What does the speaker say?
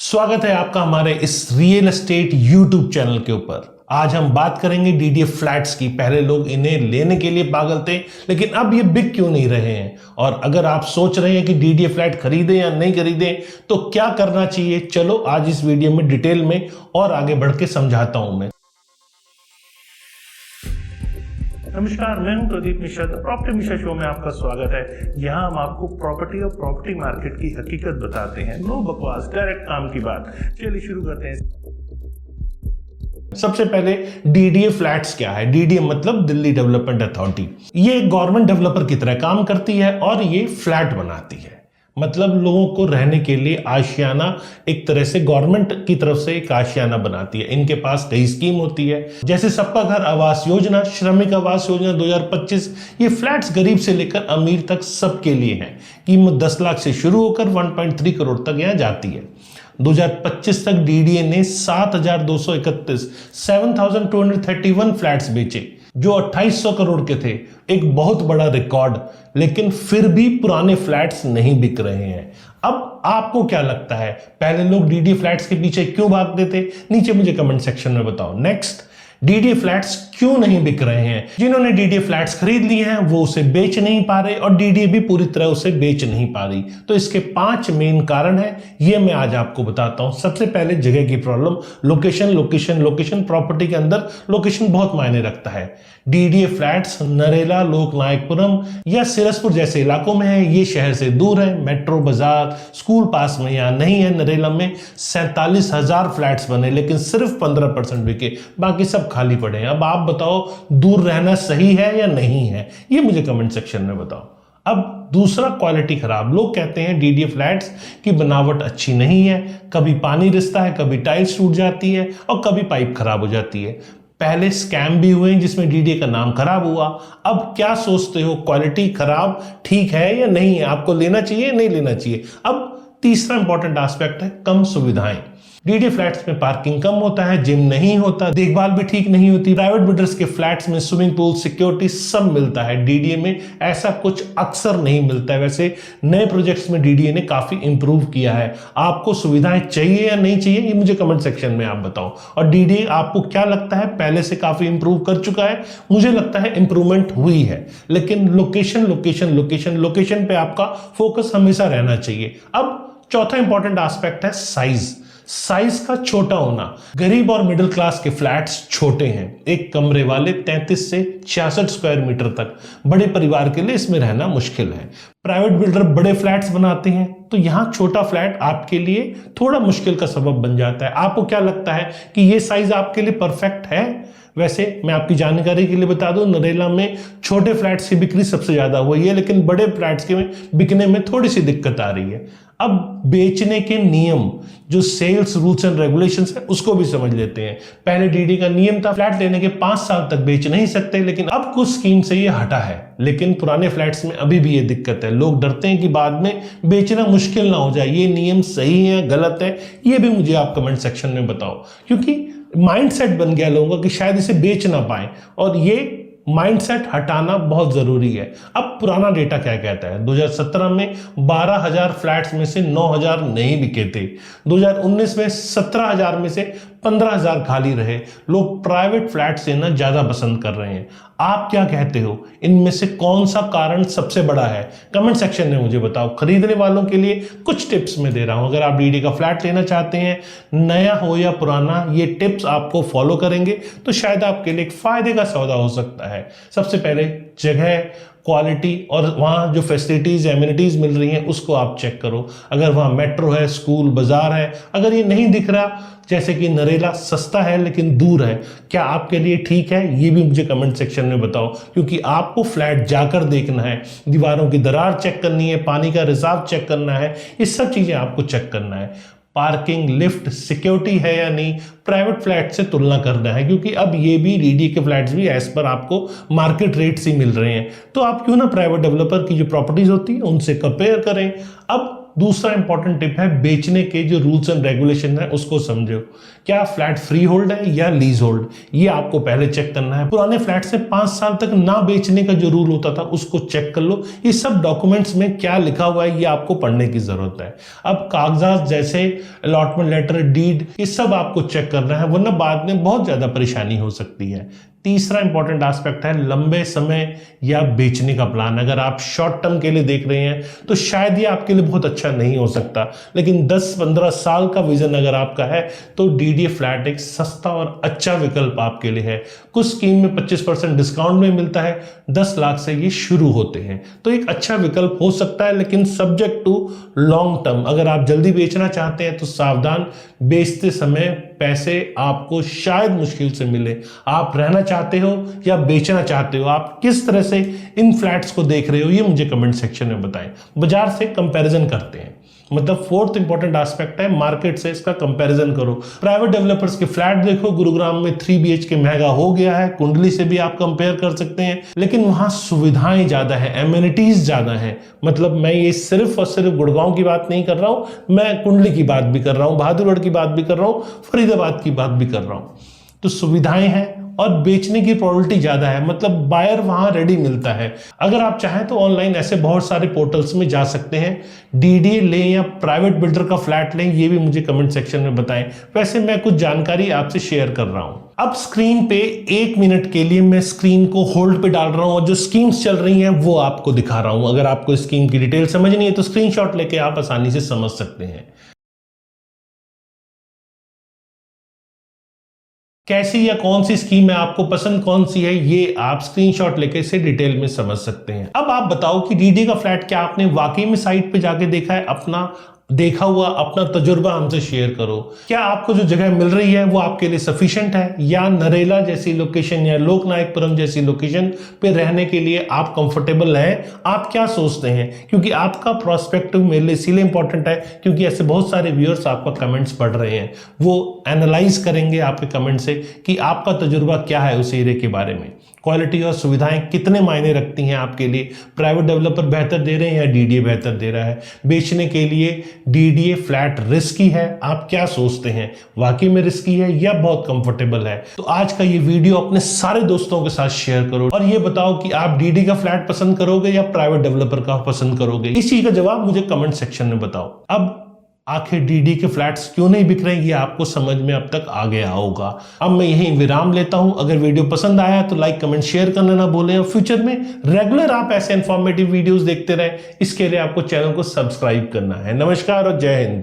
स्वागत है आपका हमारे इस रियल एस्टेट यूट्यूब चैनल के ऊपर। आज हम बात करेंगे डीडीए फ्लैट्स की। पहले लोग इन्हें लेने के लिए पागल थे, लेकिन अब ये बिक क्यों नहीं रहे हैं। और अगर आप सोच रहे हैं कि डीडीए फ्लैट खरीदें या नहीं खरीदें तो क्या करना चाहिए, चलो आज इस वीडियो में डिटेल में और आगे बढ़ के समझाता हूं मैं। नमस्कार, मैं हूं प्रदीप मिश्रा। प्रॉपर्टी मिश्रा शो में आपका स्वागत है। यहां हम आपको प्रॉपर्टी और प्रॉपर्टी मार्केट की हकीकत बताते हैं। नो बकवास, डायरेक्ट काम की बात। चलिए शुरू करते हैं। सबसे पहले डीडीए फ्लैट्स क्या है। डीडीए मतलब दिल्ली डेवलपमेंट अथॉरिटी। ये एक गवर्नमेंट डेवलपर की तरह काम करती है और ये फ्लैट बनाती है, मतलब लोगों को रहने के लिए आशियाना, एक तरह से गवर्नमेंट की तरफ से एक आशियाना बनाती है। इनके पास कई स्कीम होती है, जैसे सबका घर आवास योजना, श्रमिक आवास योजना 2025। ये फ्लैट्स गरीब से लेकर अमीर तक सबके लिए हैं। कीमत 10 लाख से शुरू होकर 1.3 करोड़ तक यहाँ जाती है। 2025 तक डीडीए ने 7,231 फ्लैट्स बेचे, जो 2800 करोड़ के थे। एक बहुत बड़ा रिकॉर्ड। लेकिन फिर भी पुराने फ्लैट्स नहीं बिक रहे हैं। अब आपको क्या लगता है, पहले लोग डीडीए फ्लैट्स के पीछे क्यों भागते थे? नीचे मुझे कमेंट सेक्शन में बताओ। नेक्स्ट, डीडीए फ्लैट्स क्यों नहीं बिक रहे हैं? जिन्होंने डीडीए फ्लैट्स खरीद लिए हैं वो उसे बेच नहीं पा रहे और डीडीए भी पूरी तरह उसे बेच नहीं पा रही। तो इसके 5 मेन कारण हैं, ये मैं आज आपको बताता हूं। सबसे पहले जगह की problem. Location location location. Property के अंदर लोकेशन बहुत मायने रखता है। डीडीए फ्लैट्स नरेला, लोकनायकपुरम या सिरसपुर जैसे इलाकों में है। ये शहर से दूर है, मेट्रो, बाजार, स्कूल पास में यहाँ नहीं है। नरेला में 47,000 फ्लैट्स बने, लेकिन सिर्फ 15% बिके, बाकी सब खाली पड़े हैं। अब आप बताओ, दूर रहना सही है या नहीं है? ये मुझे कमेंट सेक्शन में बताओ। अब दूसरा, क्वालिटी खराब। लोग कहते हैं डीडीए फ्लैट्स की बनावट अच्छी नहीं है, कभी पानी रिसता है, कभी टाइल्स टूट जाती है और कभी पाइप खराब हो जाती है। पहले स्कैम भी हुए जिसमें डीडीए का नाम खराब हुआ। अब क्या सोचते हो, क्वालिटी खराब ठीक है या नहीं है? आपको लेना चाहिए, नहीं लेना चाहिए? अब तीसरा इंपॉर्टेंट एस्पेक्ट है कम सुविधाएं। डीडीए फ्लैट्स में पार्किंग कम होता है, जिम नहीं होता, देखभाल भी ठीक नहीं होती। प्राइवेट बिल्डर्स के फ्लैट्स में स्विमिंग पूल, सिक्योरिटी सब मिलता है। डीडीए में ऐसा कुछ अक्सर नहीं मिलता है। वैसे नए प्रोजेक्ट्स में डीडीए ने काफी इंप्रूव किया है। आपको सुविधाएं चाहिए या नहीं चाहिए, ये मुझे कमेंट सेक्शन में आप बताओ। और डीडीए आपको क्या लगता है, पहले से काफी इंप्रूव कर चुका है? मुझे लगता है इंप्रूवमेंट हुई है, लेकिन लोकेशन लोकेशन लोकेशन लोकेशन पे आपका फोकस हमेशा रहना चाहिए। अब चौथा इंपॉर्टेंट एस्पेक्ट है साइज। साइज का छोटा होना। गरीब और मिडिल क्लास के फ्लैट्स छोटे हैं, एक कमरे वाले 33 से 66 स्क्वायर मीटर तक। बड़े परिवार के लिए इसमें रहना मुश्किल है। प्राइवेट बिल्डर बड़े फ्लैट्स बनाते हैं, तो यहां छोटा फ्लैट आपके लिए थोड़ा मुश्किल का सबब बन जाता है। आपको क्या लगता है कि ये साइज आपके लिए परफेक्ट है? वैसे मैं आपकी जानकारी के लिए बता दूं, नरेला में छोटे फ्लैट्स की बिक्री सबसे ज्यादा हुई है, लेकिन बड़े फ्लैट्स के बिकने में थोड़ी सी दिक्कत आ रही है। अब बेचने के नियम, जो सेल्स रूल्स एंड रेगुलेशंस है, उसको भी समझ लेते हैं। पहले डीडी का नियम था फ्लैट लेने के 5 साल तक बेच नहीं सकते, लेकिन अब कुछ स्कीम से ये हटा है। लेकिन पुराने फ्लैट्स में अभी भी ये दिक्कत है। लोग डरते हैं कि बाद में बेचना मुश्किल ना हो जाए। ये नियम सही है, गलत है, ये भी मुझे आप कमेंट सेक्शन में बताओ। क्योंकि माइंडसेट बन गया लोगों का कि शायद इसे बेच ना पाए, और ये माइंडसेट हटाना बहुत जरूरी है। अब पुराना डेटा क्या कहता है? 2017 में 12,000 फ्लैट्स में से 9,000 नहीं बिके थे। 2019 में 17,000 में से 15,000 खाली रहे। लोग प्राइवेट फ्लैट्स लेना ज्यादा पसंद कर रहे हैं। आप क्या कहते हो, इनमें से कौन सा कारण सबसे बड़ा है? कमेंट सेक्शन में मुझे बताओ। खरीदने वालों के लिए कुछ टिप्स मैं दे रहा हूं। अगर आप डीडी का फ्लैट लेना चाहते हैं, नया हो या पुराना, ये टिप्स आपको फॉलो करेंगे तो शायद आपके लिए एक फायदे का सौदा हो सकता है। सबसे पहले जगह, क्वालिटी और वहाँ जो फैसिलिटीज, एमिनिटीज मिल रही हैं उसको आप चेक करो। अगर वहाँ मेट्रो है, स्कूल, बाजार है, अगर ये नहीं दिख रहा, जैसे कि नरेला सस्ता है लेकिन दूर है, क्या आपके लिए ठीक है? ये भी मुझे कमेंट सेक्शन में बताओ, क्योंकि आपको फ्लैट जाकर देखना है, दीवारों की दरार चेक करनी है, पानी का रिसाव चेक करना है, ये सब चीजें आपको चेक करना है। पार्किंग, लिफ्ट, सिक्योरिटी है या नहीं, प्राइवेट फ्लैट से तुलना करना है, क्योंकि अब ये भी डीडी के फ्लैट्स भी एज पर आपको मार्केट रेट्स ही मिल रहे हैं। तो आप क्यों ना प्राइवेट डेवलपर की जो प्रॉपर्टीज होती है उनसे कंपेयर करें। अब दूसरा इंपॉर्टेंट टिप है बेचने के जो रूल्स एंड रेगुलेशन है उसको समझो। क्या फ्लैट फ्री होल्ड है या लीज होल्ड, ये आपको पहले चेक करना है। पुराने फ्लैट से 5 साल तक ना बेचने का जो रूल होता था उसको चेक कर लो। ये सब डॉक्यूमेंट्स में क्या लिखा हुआ है ये आपको पढ़ने की जरूरत है। अब कागजात जैसे अलॉटमेंट लेटर, डीड, ये सब आपको चेक करना है, वरना बाद में बहुत ज्यादा परेशानी हो सकती है। तीसरा इंपॉर्टेंट एस्पेक्ट है लंबे समय या बेचने का प्लान। अगर आप शॉर्ट टर्म के लिए देख रहे हैं तो शायद ये आपके लिए बहुत अच्छा नहीं हो सकता, लेकिन 10-15 साल का विजन अगर आपका है तो डीडीए फ्लैट एक सस्ता और अच्छा विकल्प आपके लिए है। कुछ स्कीम में 25% डिस्काउंट में मिलता है, 10 लाख से ये शुरू होते हैं, तो एक अच्छा विकल्प हो सकता है, लेकिन सब्जेक्ट टू लॉन्ग टर्म। अगर आप जल्दी बेचना चाहते हैं तो सावधान, बेचते समय पैसे आपको शायद मुश्किल से मिले। आप रहना चाहते हो या बेचना चाहते हो, आप किस तरह से इन फ्लैट्स को देख रहे हो ये मुझे कमेंट सेक्शन में बताएं। बाजार से कंपैरिजन करते हैं, मतलब फोर्थ इंपॉर्टेंट एस्पेक्ट है मार्केट से इसका कंपैरिजन करो। प्राइवेट डेवलपर्स के फ्लैट देखो, गुरुग्राम में 3 BHK महंगा हो गया है, कुंडली से भी आप कंपेयर कर सकते हैं, लेकिन वहां सुविधाएं ज्यादा है, एमिनिटीज ज्यादा है। मतलब मैं ये सिर्फ और सिर्फ गुड़गांव की बात नहीं कर रहा हूं, मैं कुंडली की बात भी कर रहा हूं, बहादुरगढ़ की बात भी कर रहा हूं, फरीदाबाद की बात भी कर रहा हूं। तो सुविधाएं हैं और बेचने की प्रोबेबिलिटी ज्यादा है, मतलब बायर वहां रेडी मिलता है। अगर आप चाहें तो ऑनलाइन ऐसे बहुत सारे पोर्टल्स में जा सकते हैं, डीडीए लें या प्राइवेट बिल्डर का फ्लैट लें, ये भी मुझे कमेंट सेक्शन में बताएं। वैसे मैं कुछ जानकारी आपसे शेयर कर रहा हूं। अब स्क्रीन पे 1 मिनट के लिए मैं स्क्रीन को होल्ड पे डाल रहा हूं और जो स्कीम्स चल रही हैं वो आपको दिखा रहा हूं। अगर आपको स्कीम की डिटेल समझनी है तो स्क्रीनशॉट लेके आप आसानी से समझ सकते हैं कैसी या कौन सी स्कीम है, आपको पसंद कौन सी है, ये आप स्क्रीनशॉट लेके इसे डिटेल में समझ सकते हैं। अब आप बताओ कि डीडी का फ्लैट क्या आपने वाकई में साइट पे जाके देखा है, अपना देखा हुआ अपना तजुर्बा हमसे शेयर करो। क्या आपको जो जगह मिल रही है वो आपके लिए सफिशिएंट है, या नरेला जैसी लोकेशन या लोकनायकपुरम जैसी लोकेशन पे रहने के लिए आप कंफर्टेबल हैं? आप क्या सोचते हैं? क्योंकि आपका प्रोस्पेक्टिव मेरे लिए इसीलिए इंपॉर्टेंट है क्योंकि ऐसे बहुत सारे व्यूअर्स आपका कमेंट्स पढ़ रहे हैं, वो एनालाइज करेंगे आपके कमेंट से कि आपका तजुर्बा क्या है उस एरिया के बारे में, क्वालिटी और सुविधाएं कितने मायने रखती हैं आपके लिए, प्राइवेट डेवलपर बेहतर दे रहे हैं या डीडीए बेहतर दे रहा है, बेचने के लिए डीडीए फ्लैट रिस्की है, आप क्या सोचते हैं, वाकई में रिस्की है या बहुत कंफर्टेबल है? तो आज का ये वीडियो अपने सारे दोस्तों के साथ शेयर करो और ये बताओ कि आप डीडी का फ्लैट पसंद करोगे या प्राइवेट डेवलपर का पसंद करोगे। इस चीज का जवाब मुझे कमेंट सेक्शन में बताओ। अब आखिर डीडी के फ्लैट्स क्यों नहीं बिक रहे, ये आपको समझ में अब तक आ गया होगा। अब मैं यहीं विराम लेता हूं। अगर वीडियो पसंद आया तो लाइक कमेंट शेयर करना ना भूलें और फ्यूचर में रेगुलर आप ऐसे इंफॉर्मेटिव वीडियोस देखते रहें, इसके लिए आपको चैनल को सब्सक्राइब करना है। नमस्कार और जय हिंद।